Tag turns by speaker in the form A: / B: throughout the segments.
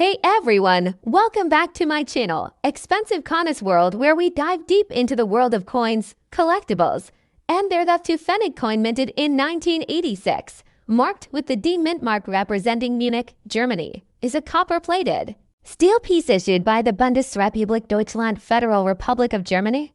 A: Hey everyone, welcome back to my channel, Expensive Coins World, where we dive deep into the world of coins, collectibles, and they're the pfennig coin minted in 1986, marked with the D mint mark representing Munich, Germany, is a copper-plated steel piece issued by the Bundesrepublik Deutschland Federal Republic of Germany.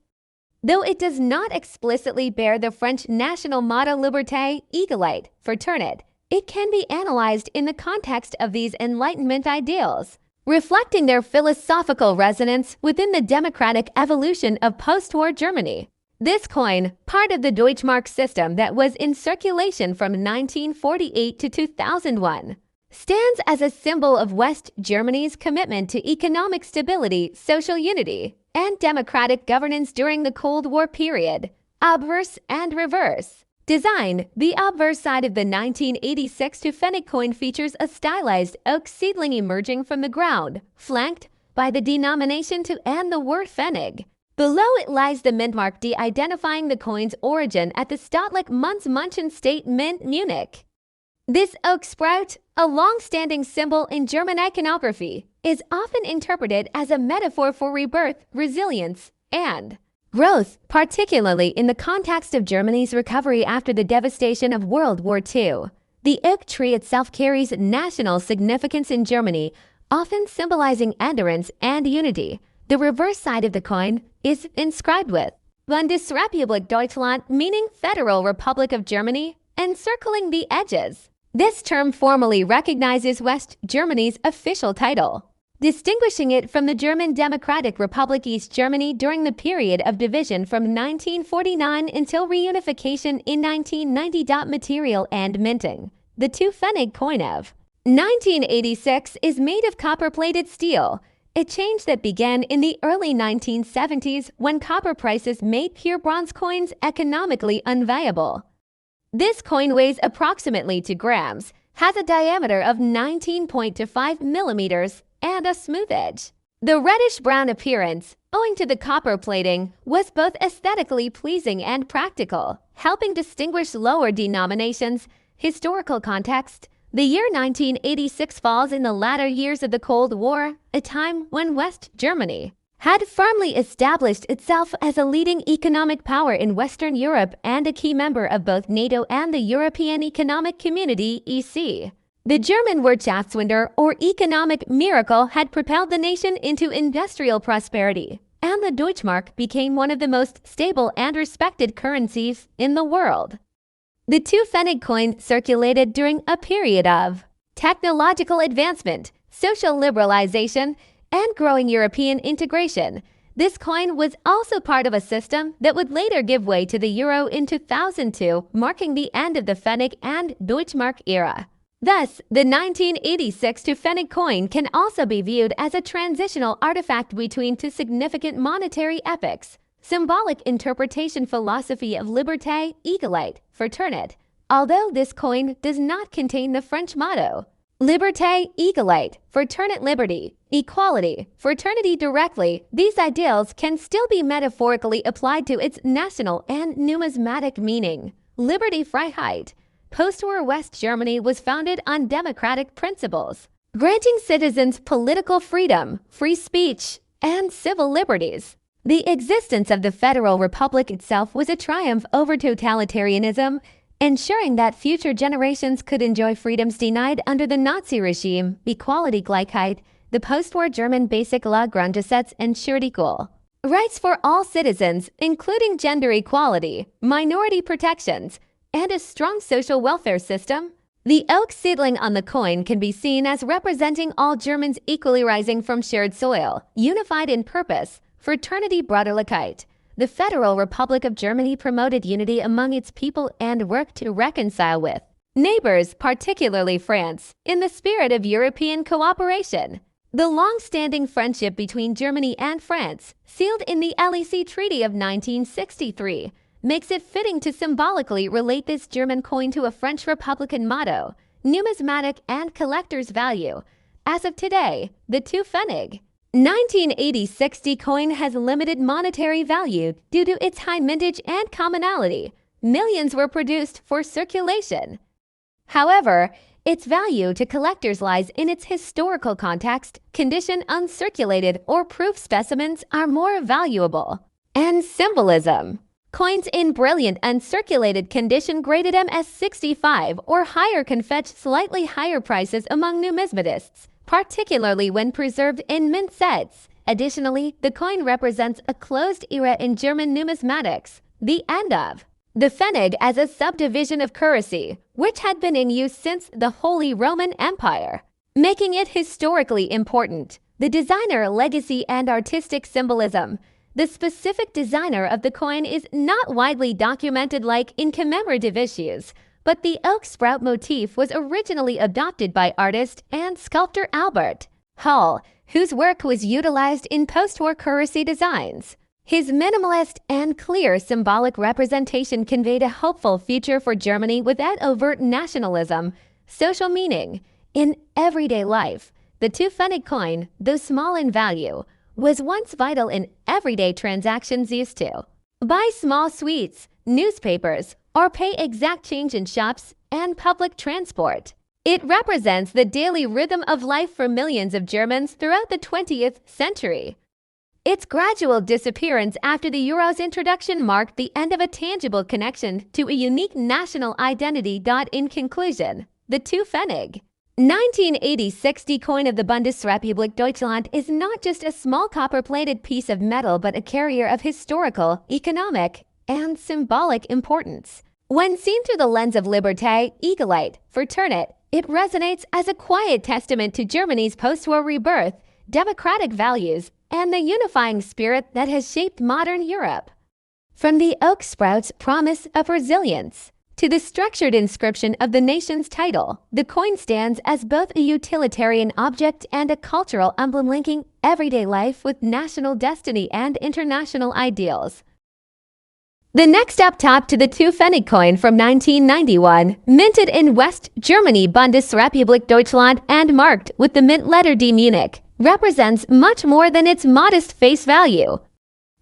A: Though it does not explicitly bear the French national motto Liberté, Égalité, Fraternité, it can be analyzed in the context of these Enlightenment ideals, reflecting their philosophical resonance within the democratic evolution of post-war Germany. This coin, part of the Deutschmark system that was in circulation from 1948 to 2001, stands as a symbol of West Germany's commitment to economic stability, social unity, and democratic governance during the Cold War period. Obverse and reverse. Design. The obverse side of the 1986 pfennig coin features a stylized oak seedling emerging from the ground, flanked by the denomination to and the word pfennig. Below it lies the mint mark identifying the coin's origin at the Staatliche Münzen State Mint, Munich. This oak sprout, a long-standing symbol in German iconography, is often interpreted as a metaphor for rebirth, resilience, and growth, particularly in the context of Germany's recovery after the devastation of World War II. The oak tree itself carries national significance in Germany, often symbolizing endurance and unity. The reverse side of the coin is inscribed with Bundesrepublik Deutschland, meaning Federal Republic of Germany, encircling the edges. This term formally recognizes West Germany's official title, distinguishing it from the German Democratic Republic East Germany during the period of division from 1949 until reunification in 1990. Material and minting. The pfennig coin of 1986 is made of copper-plated steel, a change that began in the early 1970s when copper prices made pure bronze coins economically unviable. This coin weighs approximately 2 grams, has a diameter of 19.25 millimeters, and a smooth edge. The reddish-brown appearance, owing to the copper plating, was both aesthetically pleasing and practical, helping distinguish lower denominations. Historical context. The year 1986 falls in the latter years of the Cold War, a time when West Germany had firmly established itself as a leading economic power in Western Europe and a key member of both NATO and the European Economic Community, EC. The German Wirtschaftswunder, or economic miracle, had propelled the nation into industrial prosperity, and the Deutschmark became one of the most stable and respected currencies in the world. The pfennig coin circulated during a period of technological advancement, social liberalization, and growing European integration. This coin was also part of a system that would later give way to the euro in 2002, marking the end of the pfennig and Deutschmark era. Thus, the 1986 pfennig coin can also be viewed as a transitional artifact between two significant monetary epochs. Symbolic interpretation philosophy of Liberté, Égalité, Fraternité. Although this coin does not contain the French motto, Liberté, Égalité, Fraternité, liberty, equality, fraternity directly, these ideals can still be metaphorically applied to its national and numismatic meaning. Liberty, Freiheit. Post-war West Germany was founded on democratic principles, granting citizens political freedom, free speech, and civil liberties. The existence of the Federal Republic itself was a triumph over totalitarianism, ensuring that future generations could enjoy freedoms denied under the Nazi regime. Equality, Gleichheit. The post-war German basic law Grundgesetz ensured equal rights for all citizens, including gender equality, minority protections, and a strong social welfare system. The oak seedling on the coin can be seen as representing all Germans equally rising from shared soil, unified in purpose. Fraternity, Brüderlichkeit. The Federal Republic of Germany promoted unity among its people and worked to reconcile with neighbors, particularly France, in the spirit of European cooperation. The long-standing friendship between Germany and France, sealed in the Elysee Treaty of 1963, makes it fitting to symbolically relate this German coin to a French Republican motto, numismatic and collector's value. As of today, the pfennig 1986 coin has limited monetary value due to its high mintage and commonality. Millions were produced for circulation. However, its value to collectors lies in its historical context, condition uncirculated or proof specimens are more valuable. And symbolism. Coins in brilliant uncirculated condition graded M as 65 or higher can fetch slightly higher prices among numismatists, particularly when preserved in mint sets. Additionally, the coin represents a closed era in German numismatics, the end of the pfennig as a subdivision of currency, which had been in use since the Holy Roman Empire, making it historically important. The designer, legacy, and artistic symbolism. The specific designer of the coin is not widely documented like in commemorative issues, but the oak sprout motif was originally adopted by artist and sculptor Albert Hall, whose work was utilized in post-war currency designs. His minimalist and clear symbolic representation conveyed a hopeful future for Germany without overt nationalism, social meaning. In everyday life, the 2 pfennig coin, though small in value, was once vital in everyday transactions used to buy small sweets, newspapers, or pay exact change in shops and public transport. It represents the daily rhythm of life for millions of Germans throughout the 20th century. Its gradual disappearance after the euro's introduction marked the end of a tangible connection to a unique national identity. In conclusion, the 2 pfennig 1986 coin of the Bundesrepublik Deutschland is not just a small copper-plated piece of metal but a carrier of historical, economic, and symbolic importance. When seen through the lens of Liberté, Egalite, Fraternit, it resonates as a quiet testament to Germany's post-war rebirth, democratic values, and the unifying spirit that has shaped modern Europe. From the oak sprout's promise of resilience to the structured inscription of the nation's title, the coin stands as both a utilitarian object and a cultural emblem linking everyday life with national destiny and international ideals. The next up top to the 2 pfennig coin from 1991, minted in West Germany, Bundesrepublik Deutschland, and marked with the mint letter D Munich, represents much more than its modest face value.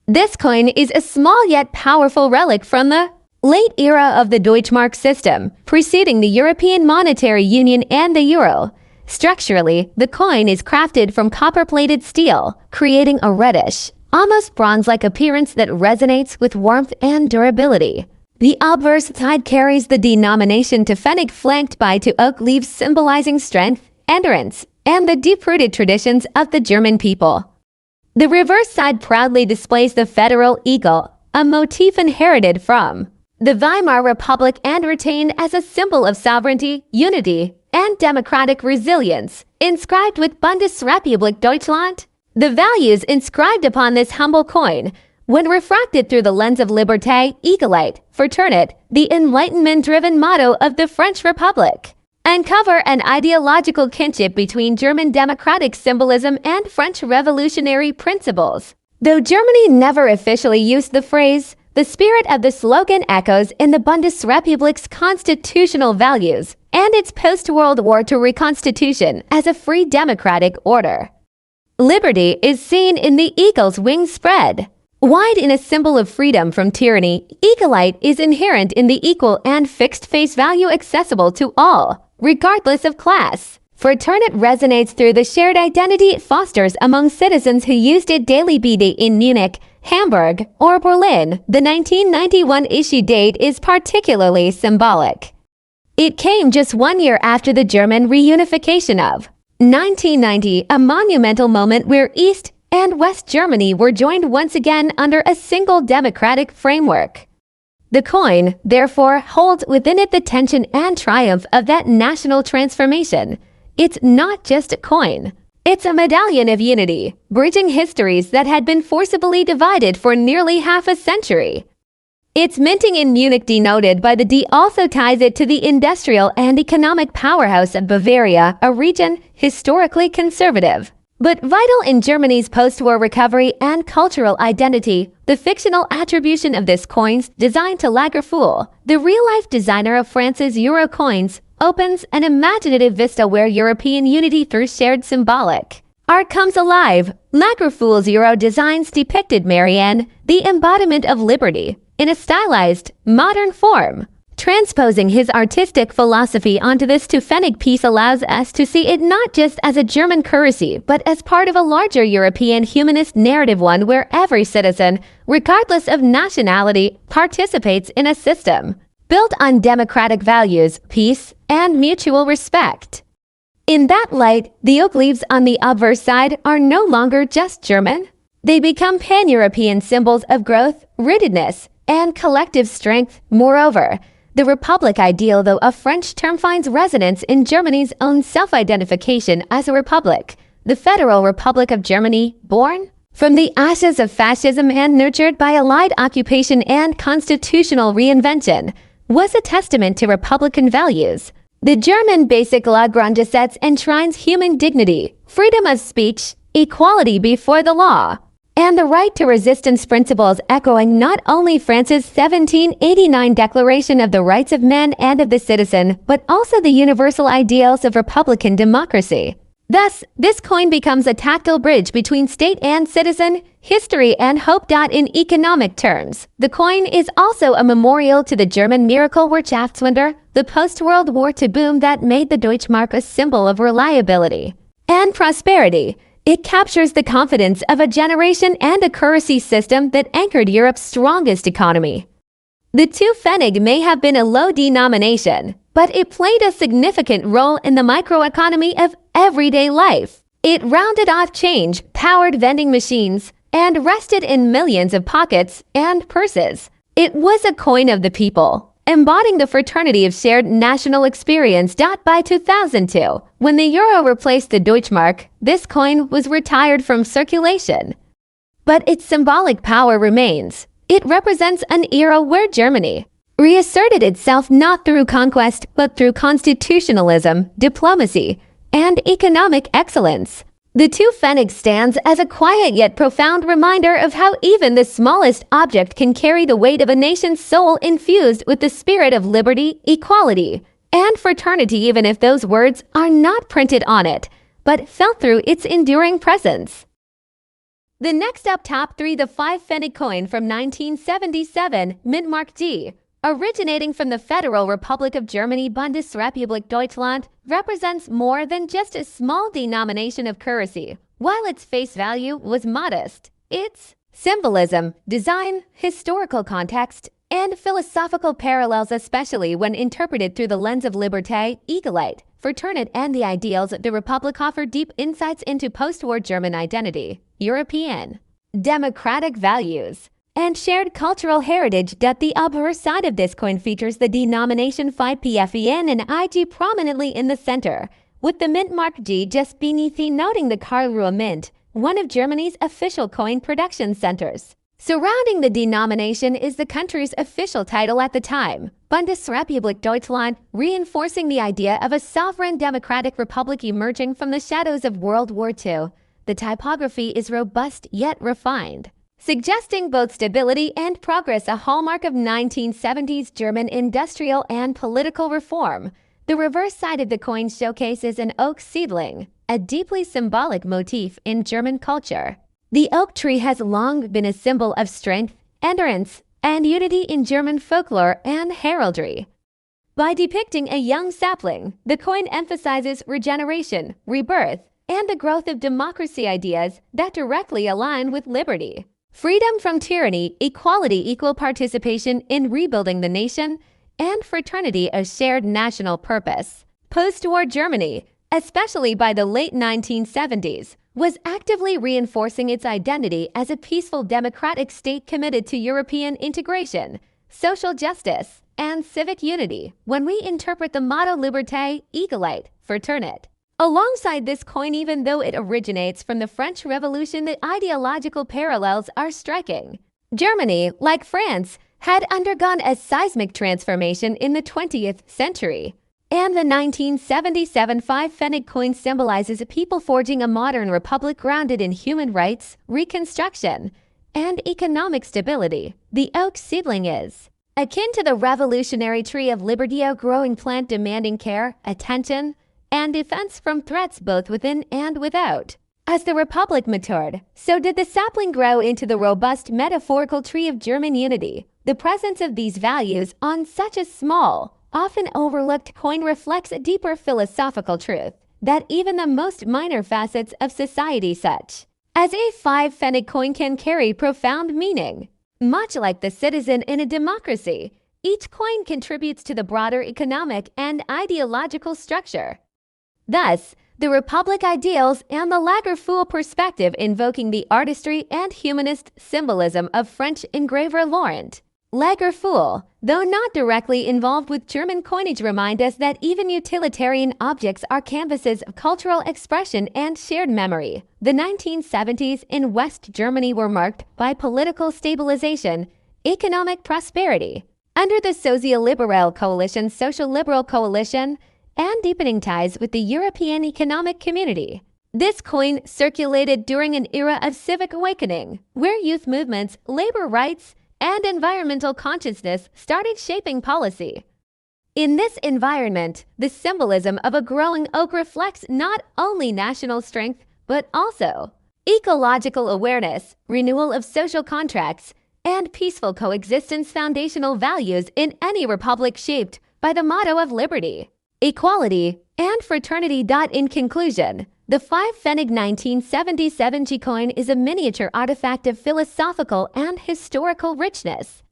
A: This coin is a small yet powerful relic from the late era of the Deutschmark system, preceding the European Monetary Union and the euro. Structurally, the coin is crafted from copper-plated steel, creating a reddish, almost bronze-like appearance that resonates with warmth and durability. The obverse side carries the denomination to pfennig flanked by 2 oak leaves symbolizing strength, endurance, and the deep-rooted traditions of the German people. The reverse side proudly displays the federal eagle, a motif inherited from the Weimar Republic and retained as a symbol of sovereignty, unity, and democratic resilience, inscribed with Bundesrepublik Deutschland. The values inscribed upon this humble coin, when refracted through the lens of Liberté, Egalite, Fraternit, the Enlightenment-driven motto of the French Republic, uncover an ideological kinship between German democratic symbolism and French revolutionary principles. Though Germany never officially used the phrase, the spirit of the slogan echoes in the Bundesrepublik's constitutional values and its post-World War II reconstitution as a free democratic order. Liberty is seen in the eagle's wings spread wide in a symbol of freedom from tyranny. Egalite is inherent in the equal and fixed face value accessible to all, regardless of class. Fraternit resonates through the shared identity it fosters among citizens who used it daily, be they in Munich, Hamburg, or Berlin. The 1991 issue date is particularly symbolic. It came just 1 year after the German reunification of 1990, a monumental moment where East and West Germany were joined once again under a single democratic framework. The coin, therefore, holds within it the tension and triumph of that national transformation. It's not just a coin. It's a medallion of unity, bridging histories that had been forcibly divided for nearly half a century. Its minting in Munich, denoted by the D, also ties it to the industrial and economic powerhouse of Bavaria, a region historically conservative, but vital in Germany's post-war recovery and cultural identity. The fictional attribution of this coin's designed to Lagerfeuille, the real-life designer of France's euro coins, opens an imaginative vista where European unity through shared symbolic art comes alive. Lagerfeuille's euro designs depicted Marianne, the embodiment of liberty, in a stylized, modern form. Transposing his artistic philosophy onto this pfennig piece allows us to see it not just as a German currency, but as part of a larger European humanist narrative, one where every citizen, regardless of nationality, participates in a system built on democratic values, peace, and mutual respect. In that light, the oak leaves on the obverse side are no longer just German. They become pan-European symbols of growth, rootedness, and collective strength. Moreover, the Republic ideal, though a French term, finds resonance in Germany's own self-identification as a republic. The Federal Republic of Germany, born from the ashes of fascism and nurtured by Allied occupation and constitutional reinvention, was a testament to Republican values. The German Basic Law Grundgesetz enshrines human dignity, freedom of speech, equality before the law, and the right to resistance principles, echoing not only France's 1789 Declaration of the Rights of Man and of the Citizen, but also the universal ideals of republican democracy. Thus, this coin becomes a tactile bridge between state and citizen, history and hope. In economic terms, the coin is also a memorial to the German miracle Wirtschaftswunder, the post-World War II boom that made the Deutschmark a symbol of reliability and prosperity. It captures the confidence of a generation and a currency system that anchored Europe's strongest economy. The pfennig may have been a low denomination, but it played a significant role in the microeconomy of everyday life. It rounded off change, powered vending machines, and rested in millions of pockets and purses. It was a coin of the people, embodying the fraternity of shared national experience. By 2002, when the euro replaced the Deutschmark, this coin was retired from circulation. But its symbolic power remains. It represents an era where Germany reasserted itself not through conquest, but through constitutionalism, diplomacy, and economic excellence. The pfennig stands as a quiet yet profound reminder of how even the smallest object can carry the weight of a nation's soul, infused with the spirit of liberty, equality, and fraternity, even if those words are not printed on it, but felt through its enduring presence. The next up, top 3, the 5 pfennig coin from 1977, Mint Mark G. Originating from the Federal Republic of Germany, Bundesrepublik Deutschland, represents more than just a small denomination of currency. While its face value was modest, its symbolism, design, historical context, and philosophical parallels, especially when interpreted through the lens of liberté, égalité, fraternity, and the ideals of the Republic, offer deep insights into post-war German identity, European democratic values, and shared cultural heritage. The upper side of this coin features the denomination 5 pfennig and IG prominently in the center, with the mint mark G just beneath, noting the Karlsruhe Mint, one of Germany's official coin production centers. Surrounding the denomination is the country's official title at the time, Bundesrepublik Deutschland, reinforcing the idea of a sovereign democratic republic emerging from the shadows of World War II. The typography is robust yet refined, suggesting both stability and progress, a hallmark of 1970s German industrial and political reform. The reverse side of the coin showcases an oak seedling, a deeply symbolic motif in German culture. The oak tree has long been a symbol of strength, endurance, and unity in German folklore and heraldry. By depicting a young sapling, the coin emphasizes regeneration, rebirth, and the growth of democracy, ideas that directly align with liberty, freedom from tyranny, equality, equal participation in rebuilding the nation, and fraternity, a shared national purpose. Post-war Germany, especially by the late 1970s, was actively reinforcing its identity as a peaceful democratic state committed to European integration, social justice, and civic unity, when we interpret the motto Liberté, Égalité, Fraternité. Alongside this coin, even though it originates from the French Revolution, the ideological parallels are striking. Germany, like France, had undergone a seismic transformation in the 20th century, and the 1977 5 pfennig coin symbolizes a people forging a modern republic grounded in human rights, reconstruction, and economic stability. The oak seedling is akin to the revolutionary tree of liberty, a growing plant demanding care, attention, and defense from threats both within and without. As the republic matured, so did the sapling grow into the robust metaphorical tree of German unity, The presence of these values on such a small, often overlooked coin reflects a deeper philosophical truth that even the most minor facets of society, such as a 5 pfennig coin, can carry profound meaning. Much like the citizen in a democracy, each coin contributes to the broader economic and ideological structure. Thus, the Republic ideals and the Lagerfeuille perspective invoking the artistry and humanist symbolism of French engraver Laurent Lagerfeuille, though not directly involved with German coinage, remind us that even utilitarian objects are canvases of cultural expression and shared memory. The 1970s in West Germany were marked by political stabilization, economic prosperity, under the Sozial-Liberal Coalition, Social Liberal Coalition, and deepening ties with the European Economic Community. This coin circulated during an era of civic awakening, where youth movements, labor rights, and environmental consciousness started shaping policy. In this environment, the symbolism of a growing oak reflects not only national strength, but also ecological awareness, renewal of social contracts, and peaceful coexistence, foundational values in any republic shaped by the motto of liberty, equality, and fraternity. In conclusion, the 5 pfennig 1977 G coin is a miniature artifact of philosophical and historical richness.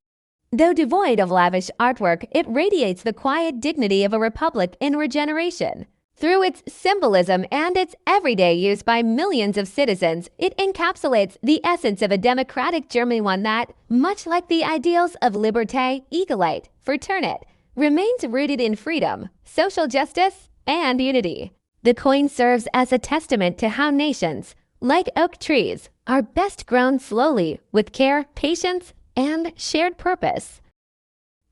A: Though devoid of lavish artwork, it radiates the quiet dignity of a republic in regeneration. Through its symbolism and its everyday use by millions of citizens, it encapsulates the essence of a democratic Germany, one that, much like the ideals of liberté, égalité, fraternité, remains rooted in freedom, social justice, and unity. The coin serves as a testament to how nations, like oak trees, are best grown slowly, with care, patience, and shared purpose.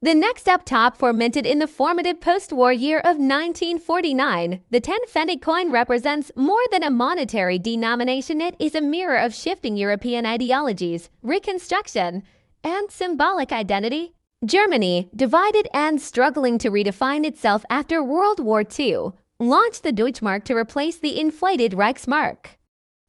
A: The next up top, minted in the formative post-war year of 1949, the 10 pfennig coin represents more than a monetary denomination. It is a mirror of shifting European ideologies, reconstruction, and symbolic identity. Germany, divided and struggling to redefine itself after World War II, launched the Deutschmark to replace the inflated Reichsmark.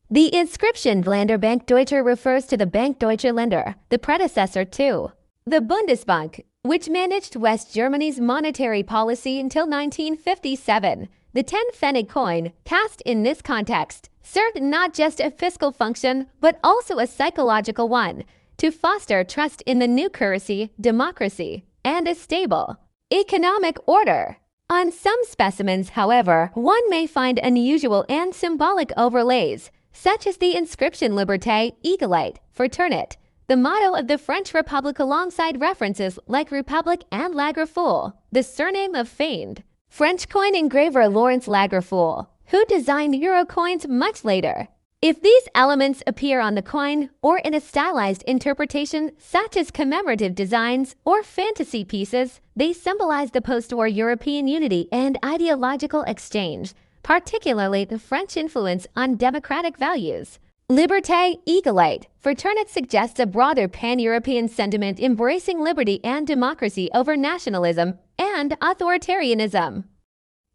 A: The inscription Länderbank Deutscher refers to the Bank Deutscher Länder, the predecessor to the Bundesbank, which managed West Germany's monetary policy until 1957. The 10 pfennig coin, cast in this context, served not just a fiscal function, but also a psychological one, to foster trust in the new currency, democracy, and a stable economic order. On some specimens, however, one may find unusual and symbolic overlays, such as the inscription Liberté, Égalité, Fraternité, the motto of the French Republic, alongside references like Republic and Lagerfeuille, the surname of famed French coin engraver Laurent Lagerfeuille, who designed euro coins much later. If these elements appear on the coin or in a stylized interpretation, such as commemorative designs or fantasy pieces, they symbolize the post-war European unity and ideological exchange, particularly the French influence on democratic values. Liberté, Égalité, Fraternité suggests a broader pan-European sentiment embracing liberty and democracy over nationalism and authoritarianism.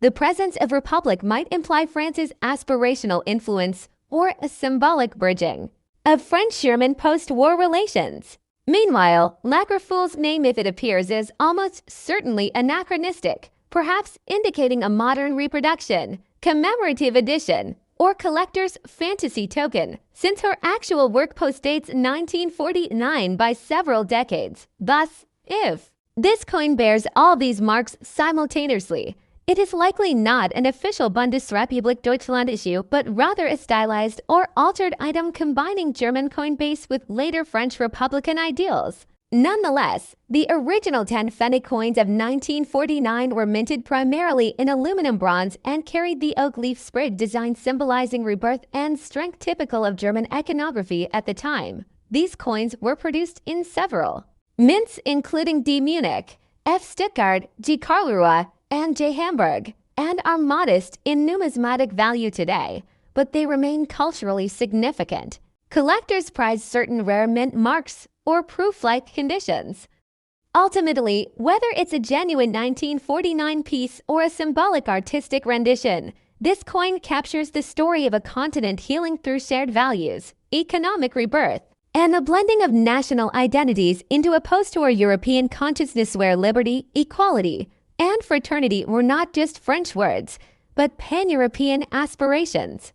A: The presence of republic might imply France's aspirational influence or a symbolic bridging of French-German post-war relations. Meanwhile, Lagerfeulle's name, if it appears, is almost certainly anachronistic, perhaps indicating a modern reproduction, commemorative edition, or collector's fantasy token, since her actual work postdates 1949 by several decades. Thus, if this coin bears all these marks simultaneously, it is likely not an official Bundesrepublik Deutschland issue, but rather a stylized or altered item combining German coin base with later French Republican ideals. Nonetheless, the original 10 pfennig coins of 1949 were minted primarily in aluminum bronze and carried the oak leaf sprig design symbolizing rebirth and strength typical of German iconography at the time. These coins were produced in several mints, including D. Munich, F. Stuttgart, G. Karlsruhe, and J. Hamburg, and are modest in numismatic value today, but they remain culturally significant. Collectors prize certain rare mint marks or proof-like conditions. Ultimately, whether it's a genuine 1949 piece or a symbolic artistic rendition, this coin captures the story of a continent healing through shared values, economic rebirth, and the blending of national identities into a post-war European consciousness where liberty, equality, and fraternity were not just French words, but pan-European aspirations.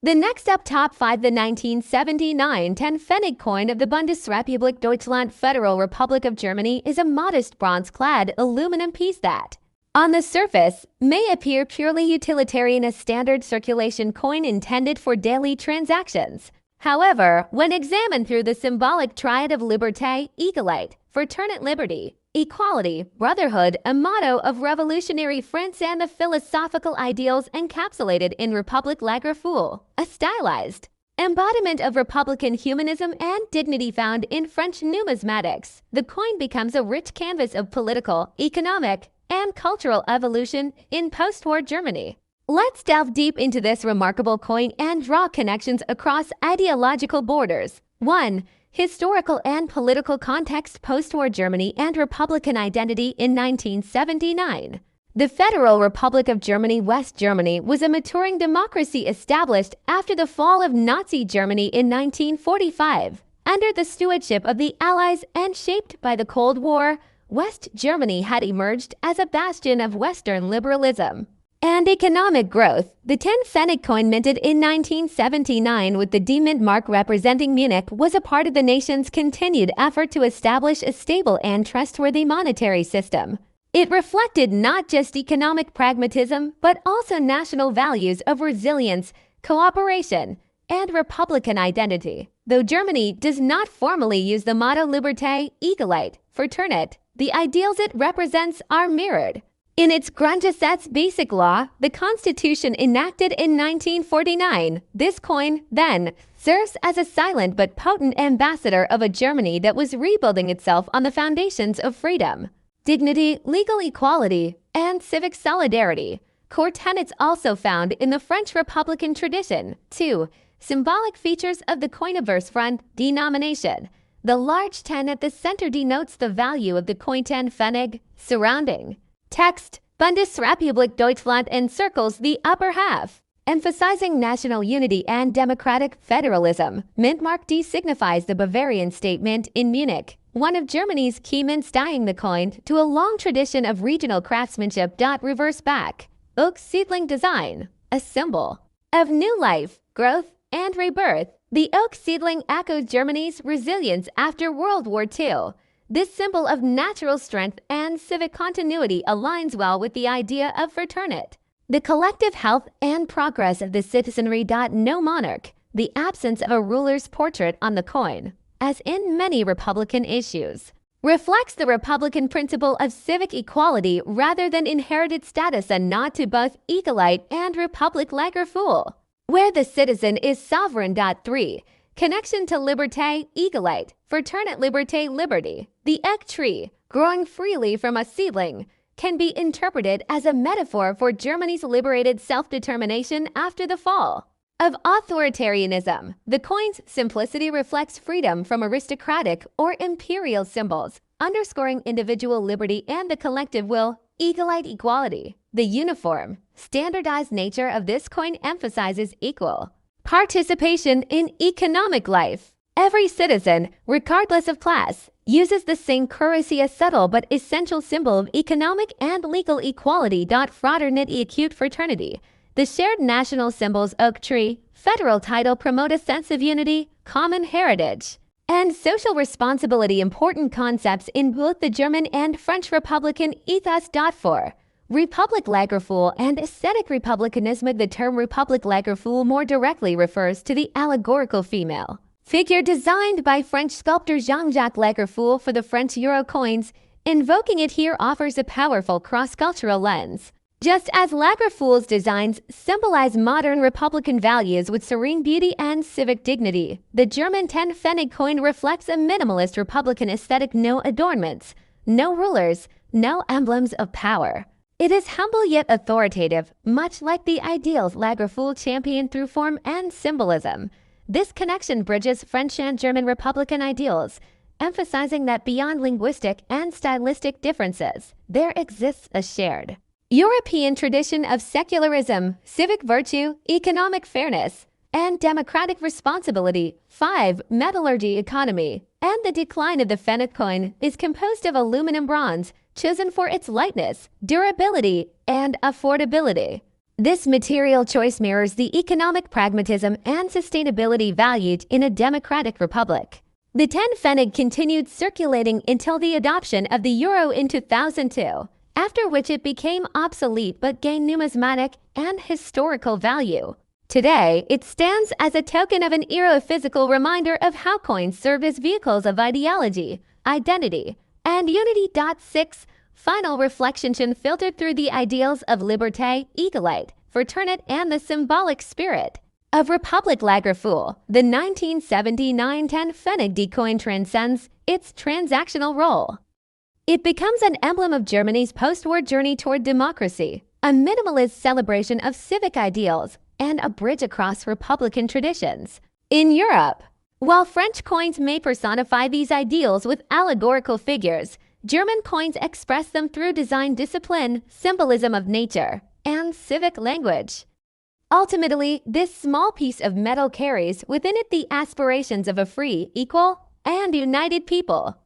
A: The next up, top 5, the 1979 10 pfennig coin of the Bundesrepublik Deutschland Federal Republic of Germany is a modest bronze-clad aluminum piece that, on the surface, may appear purely utilitarian, a standard circulation coin intended for daily transactions. However, when examined through the symbolic triad of liberté, égalité, fraternité, liberty, equality, brotherhood, a motto of revolutionary France, and the philosophical ideals encapsulated in Republik Lagerfeuille, a stylized embodiment of republican humanism and dignity found in French numismatics, the coin becomes a rich canvas of political, economic, and cultural evolution in post-war Germany. Let's delve deep into this remarkable coin and draw connections across ideological borders. 1. Historical and political context: post-war Germany and Republican identity in 1979. The Federal Republic of Germany, West Germany, was a maturing democracy established after the fall of Nazi Germany in 1945. Under the stewardship of the Allies and shaped by the Cold War, West Germany had emerged as a bastion of Western liberalism and economic growth. The 10 pfennig coin, minted in 1979 with the D-Mint mark representing Munich, was a part of the nation's continued effort to establish a stable and trustworthy monetary system. It reflected not just economic pragmatism, but also national values of resilience, cooperation, and republican identity. Though Germany does not formally use the motto liberté, égalité, fraternité, the ideals it represents are mirrored. In its Grundgesetz basic law, the Constitution enacted in 1949, this coin, then, serves as a silent but potent ambassador of a Germany that was rebuilding itself on the foundations of freedom, dignity, legal equality, and civic solidarity, core tenets also found in the French Republican tradition. 2. Symbolic features of the coiniverse: front, denomination. The large 10 at the center denotes the value of the coin. 10 pfennig. Surrounding text: Bundesrepublik Deutschland, encircles the upper half, emphasizing national unity and democratic federalism. Mint mark D signifies the Bavarian state mint in Munich, one of Germany's key mints, tying the coin to a long tradition of regional craftsmanship. Reverse back: oak seedling design, a symbol of new life, growth, and rebirth. The oak seedling echoes Germany's resilience after World War II. This symbol of natural strength and civic continuity aligns well with the idea of fraternity, the collective health and progress of the citizenry. No monarch: the absence of a ruler's portrait on the coin, as in many Republican issues, reflects the Republican principle of civic equality rather than inherited status, a nod to both égalité and Republik Lagerfeuille, where the citizen is sovereign. 3. Connection to liberté, égalité, fraternité, liberté, liberty. The oak tree, growing freely from a seedling, can be interpreted as a metaphor for Germany's liberated self-determination after the fall of authoritarianism. The coin's simplicity reflects freedom from aristocratic or imperial symbols, underscoring individual liberty and the collective will. Égalité, equality. The uniform, standardized nature of this coin emphasizes equal participation in economic life. Every citizen, regardless of class, uses the same currency, a subtle but essential symbol of economic and legal equality. Fraternity, acute fraternity. The shared national symbols oak tree, federal title promote a sense of unity, common heritage, and social responsibility, important concepts in both the German and French Republican ethos. 4. Republik Lagerfeuille and aesthetic republicanism. The term Republik Lagerfeuille more directly refers to the allegorical female figure designed by French sculptor Jean-Jacques Lagerfeuille for the French euro coins. Invoking it here offers a powerful cross-cultural lens. Just as Lagerfeuille's designs symbolize modern Republican values with serene beauty and civic dignity, the German 10 pfennig coin reflects a minimalist Republican aesthetic: no adornments, no rulers, no emblems of power. It is humble yet authoritative, much like the ideals Lagerfeuille championed through form and symbolism. This connection bridges French and German Republican ideals, emphasizing that beyond linguistic and stylistic differences, there exists a shared European tradition of secularism, civic virtue, economic fairness, and democratic responsibility. 5. Metallurgy economy. And the decline of the pfennig coin is composed of aluminum bronze, chosen for its lightness, durability, and affordability. This material choice mirrors the economic pragmatism and sustainability valued in a democratic republic. The 10 pfennig continued circulating until the adoption of the euro in 2002, after which it became obsolete but gained numismatic and historical value. Today, it stands as a token of an era physical reminder of how coins served as vehicles of ideology, identity, and unity. 6. Final reflection filtered through the ideals of liberté, egalite, fraternity, and the symbolic spirit of Republic Lagerfeuille. The 1979 10 pfennig coin transcends its transactional role. It becomes an emblem of Germany's post-war journey toward democracy, a minimalist celebration of civic ideals, and a bridge across Republican traditions. In Europe, while French coins may personify these ideals with allegorical figures, German coins express them through design discipline, symbolism of nature, and civic language. Ultimately, this small piece of metal carries within it the aspirations of a free, equal, and united people.